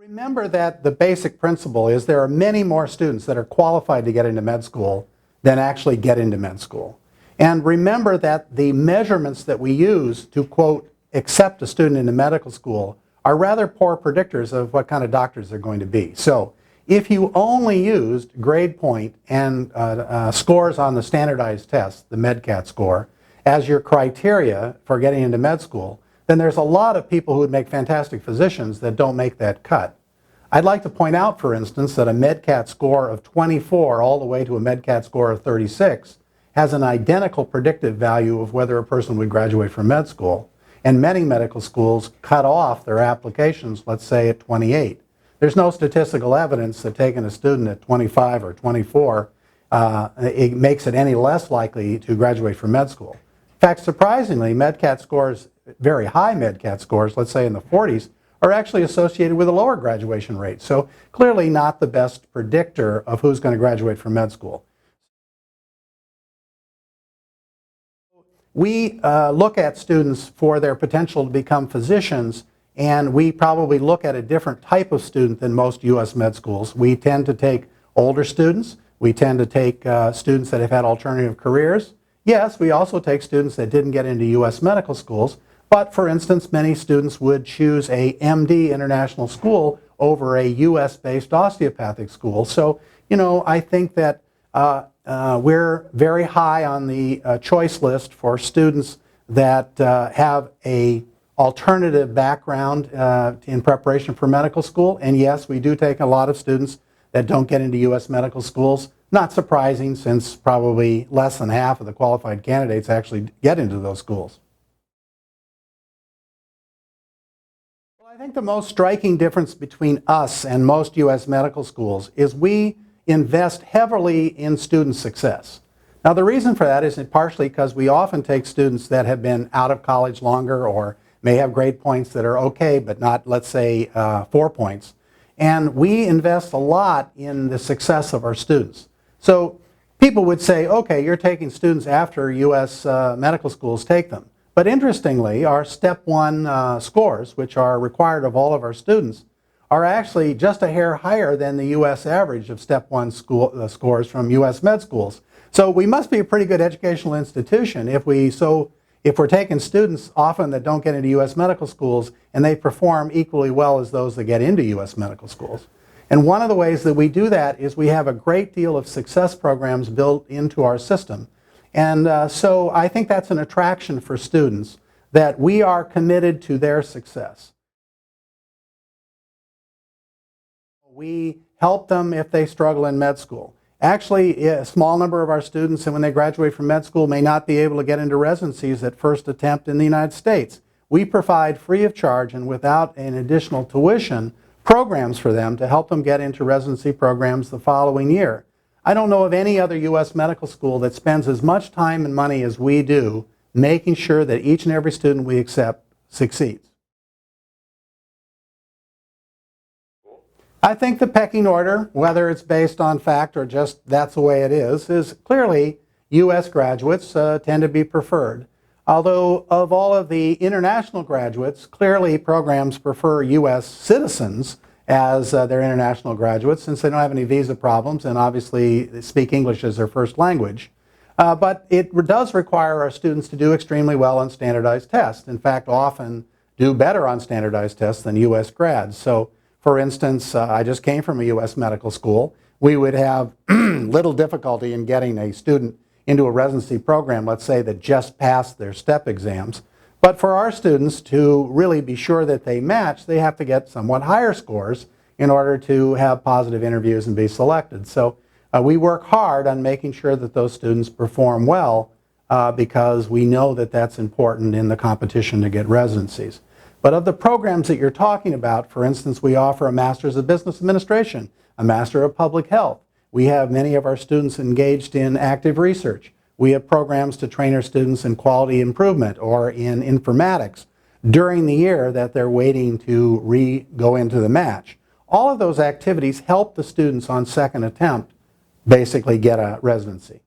Remember that the basic principle is there are many more students that are qualified to get into med school than actually get into med school. And remember that the measurements that we use to, quote, accept a student into medical school are rather poor predictors of what kind of doctors they're going to be. So if you only used grade point and scores on the standardized test, the MedCat score, as your criteria for getting into med school, then there's a lot of people who would make fantastic physicians that don't make that cut. I'd like to point out, for instance, that a MedCat score of 24 all the way to a MedCat score of 36 has an identical predictive value of whether a person would graduate from med school. And many medical schools cut off their applications, let's say, at 28. There's no statistical evidence that taking a student at 25 or 24 it makes it any less likely to graduate from med school. In fact, surprisingly, MedCat scores, very high MedCat scores, let's say in the 40s, are actually associated with a lower graduation rate. So clearly not the best predictor of who's going to graduate from med school. We look at students for their potential to become physicians, and we probably look at a different type of student than most U.S. med schools. We tend to take older students. We tend to take students that have had alternative careers. Yes, we also take students that didn't get into U.S. medical schools, but for instance, many students would choose a MD international school over a U.S.-based osteopathic school. So, you know, I think that we're very high on the choice list for students that have a alternative background in preparation for medical school. And yes, we do take a lot of students that don't get into U.S. medical schools. Not surprising, since probably less than half of the qualified candidates actually get into those schools. Well, I think the most striking difference between us and most U.S. medical schools is we invest heavily in student success. Now, the reason for that is partially because we often take students that have been out of college longer or may have grade points that are okay, but not, let's say, 4 points. And we invest a lot in the success of our students. So people would say, okay, you're taking students after U.S. medical schools take them. But interestingly, our Step 1 scores, which are required of all of our students, are actually just a hair higher than the U.S. average of Step 1 scores from U.S. med schools. So we must be a pretty good educational institution if we're taking students often that don't get into U.S. medical schools and they perform equally well as those that get into U.S. medical schools. And one of the ways that we do that is we have a great deal of success programs built into our system. And so I think that's an attraction for students, that we are committed to their success. We help them if they struggle in med school. Actually, a small number of our students, and when they graduate from med school, may not be able to get into residencies at first attempt in the United States. We provide free of charge and without an additional tuition programs for them to help them get into residency programs the following year. I don't know of any other U.S. medical school that spends as much time and money as we do making sure that each and every student we accept succeeds. I think the pecking order, whether it's based on fact or just that's the way it is clearly U.S. graduates tend to be preferred. Although of all of the international graduates, clearly programs prefer U.S. citizens as their international graduates, since they don't have any visa problems and obviously they speak English as their first language. But it does require our students to do extremely well on standardized tests. In fact, often do better on standardized tests than U.S. grads. So, for instance, I just came from a U.S. medical school. We would have little difficulty in getting a student into a residency program, let's say, that just passed their STEP exams. But for our students to really be sure that they match, they have to get somewhat higher scores in order to have positive interviews and be selected. So we work hard on making sure that those students perform well because we know that that's important in the competition to get residencies. But of the programs that you're talking about, for instance, we offer a Master's of Business Administration, a Master of Public Health. We have many of our students engaged in active research. We have programs to train our students in quality improvement or in informatics during the year that they're waiting to go into the match. All of those activities help the students on second attempt basically get a residency.